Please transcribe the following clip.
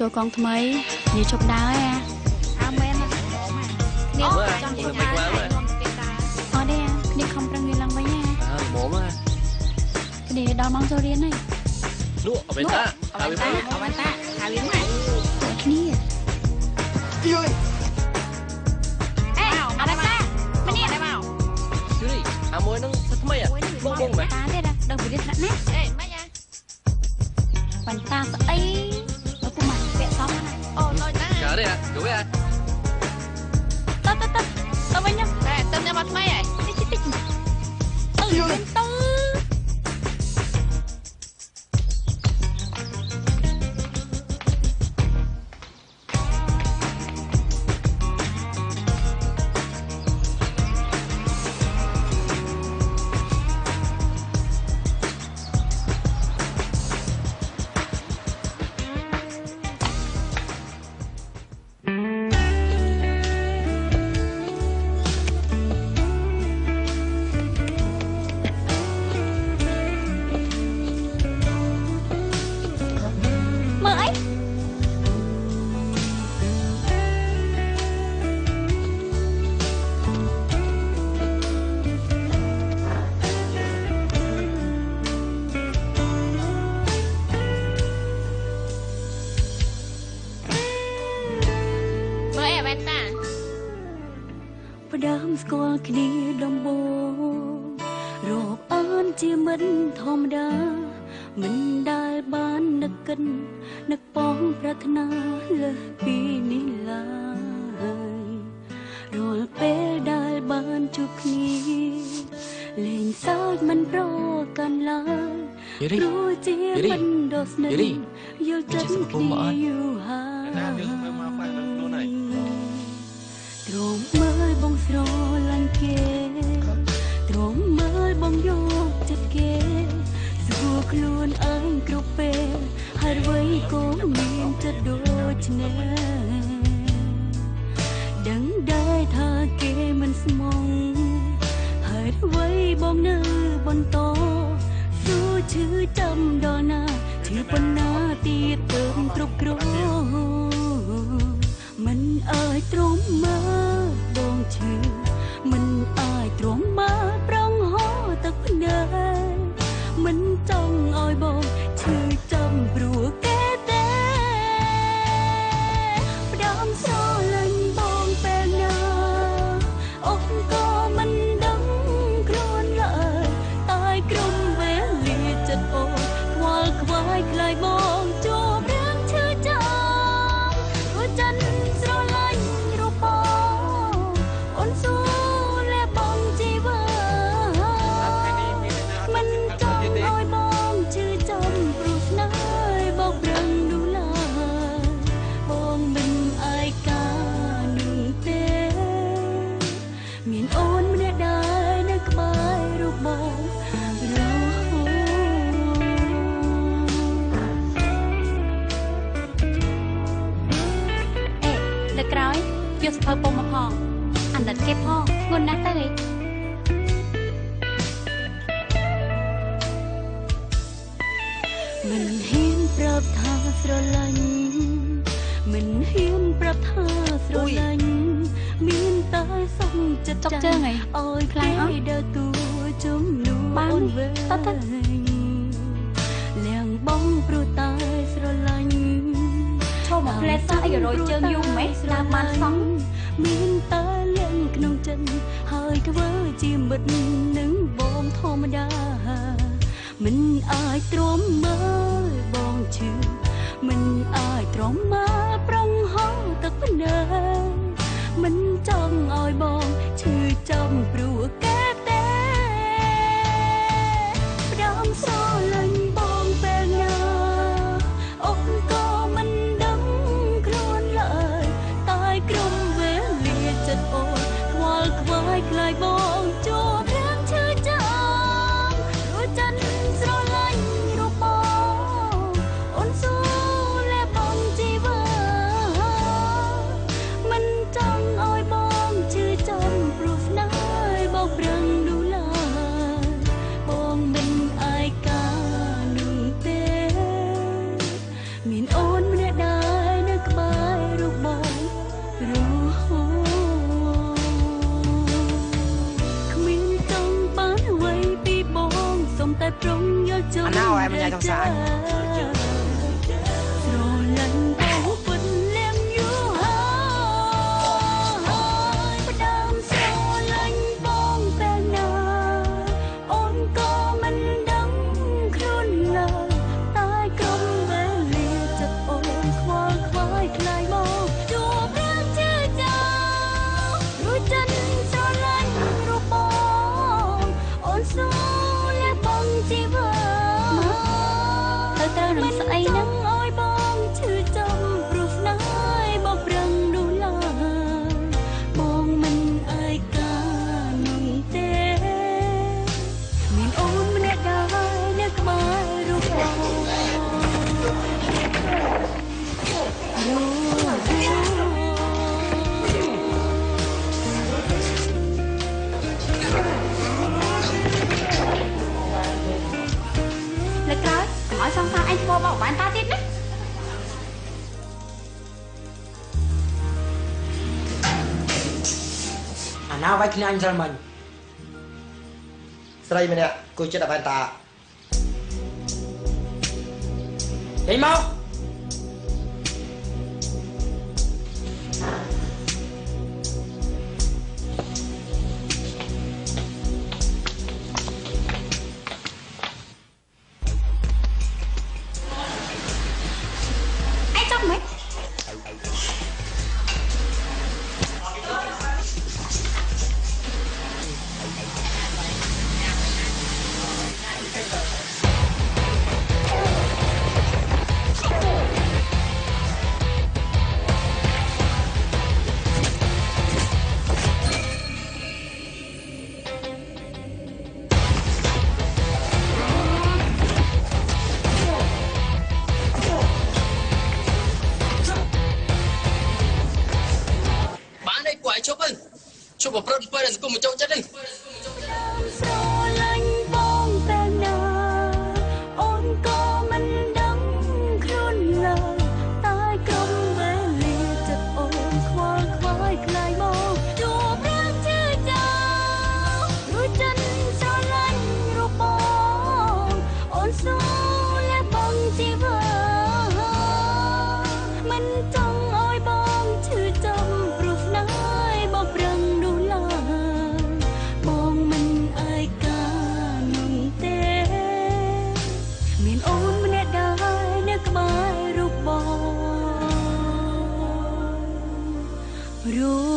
ចូលកងថ្មីនេះជប់ដើរអាមែននេះចង់ជួយដើរអត់ទេនេះខំប្រឹងរៀនឡើងវិញណាមុំនេះដល់ម៉ោងចូលរៀនហើយលក់អបេតាអបេតាហើយវិញមកគ្នាយយអេអបេតាមកនេះមកជឿនេះអាមួយនឹងសិតថ្មីបងមែនតាទេដល់វិរិទ្ធណាអេមិនយ៉ាបន្តាស្អីទៅពុំមកពាក់សមណាអូលុយណាចាទេយូរហ៎ទៅវិញទៅញ៉ាំមកថ្មីហើយតិចវិញទៅស្គាល់គ្នាដំបូងរាប់អានជាមិនធម្មតាមិនដែលបាននឹកកិននឹកប៉ងប្រាថ្នាលើសពីនេះឡើយរាល់ពេលដែលបានជួបគ្នាលេងសើចមិនប្រកាន់ឡើយព្រោះជាមិនដោះស្នេហ៍យល់ចិត្តគ្នាយូរហើយទ្រង់មើលបងស្រឡាញ់គេទ្រង់មើលបងយកចិត្តគេស្រួលខ្លួនឯងគ្រប់ពេលហើយអ្វីក៏មានចិត្តដូចនេះដឹងដែរថាគេមិនស្មងហើយអ្វីបងនៅបន្តស៊ូឈឺចាំដល់ណាឈឺប៉ុណ្ណាទៀតទៅគ្រប់គ្រងមិនអាចទ្រាំមើលបងឈឺមិនអាចទ្រាំមើលប្រងហោទឹកភ្នែកមិនចង់ឲ្យបងឈឺចាំព្រោះគេទេផ្ដាំស្រលាញ់បងពេលណាអូនក៏មិនដឹងខ្លួនឡើយតែក្រុមវេលាចិត្តអូនខ្វល់ខ្វាយខ្លាយបងជួបរឿងឈឺចាំព្រោះចិនយកសភៅពុំមកផងអាណិតគេផងងុនណាស់ទៅមិនហ៊ានប្រាប់ថាស្រឡាញ់មិនហ៊ានប្រាប់ថាស្រឡាញ់មានតែសុំចិត្តចង់ឲ្យខ្លាំងអស់ដើរតួជំនួសអូនវិញលៀងបងព្រោះតែស្រឡាញ់ឈប់មកផ្លែសោះអីរយជើងយូរម៉េចតាមបានសងមានតែលៀងក្នុងចិត្តហើយធ្វើជាមិត្តនឹងបងធម្មតាមិនអាចទ្រាំមើលបងឈឺមិនអាចទ្រាំមើលប្រងហោទឹកភ្នែកមិនចង់ឲ្យបងឈឺចាំព្រោះគេទេផ្ដាំស្រលាញ់បងពេលណាអូនក៏មិនដឹងខ្លួនឡើយតែក្រុមវេលាចិត្តអូនខ្វល់ខ្វាយខ្លាយបងជួបរឿងឈឺចាំព្រោះចិនស្រឡាញ់រូបបងអូនស៊ូលែបងជីវិតមិនចង់ឲ្យបងឈឺចាំព្រោះស្នេហ៍បោកប្រា anh nào em nhảy trong sàn rồi lần bao phút lem nhú hơi bất đam sao lanh bong bè nà ôn co mình đắng khuôn lời tai cầm về lìa chật ôn khoa khoái lại mong chùa bước chưa chào đôi chân cho lanh ru bong ôn số lẽ bong chỉ vừa ta rừng say nắng oi bong chư trong rụt nái bọc rừng đủ la bong mình ai ca nồng tê miền ôn mình đã nước mai rụt bong Lịch rồi, hỏi xong sao anh vô bảo anh ta tiếp đấy. nào vai kia anh ra mình ស្រីម្នាក់គួរចិត្តអបានតា đi mau Anh xong mấy? Bạn đây quậy chụp ơi. Chụp một prod phơi là cùng một chỗ chết đi. sao lanh bong bè nà ôn co mình đắng khuôn lời tai cầm về lìa chật ôn khoa khoái lại mong chùa bước chưa chào đôi chân cho lanh ru bong ôn số lẽ bong chỉ vừa mình trong oi bong chư trong rụt nái bọc rừng đủ la bong mình ai ca nồng tê miền ôn mình đã nước mai ru bong ru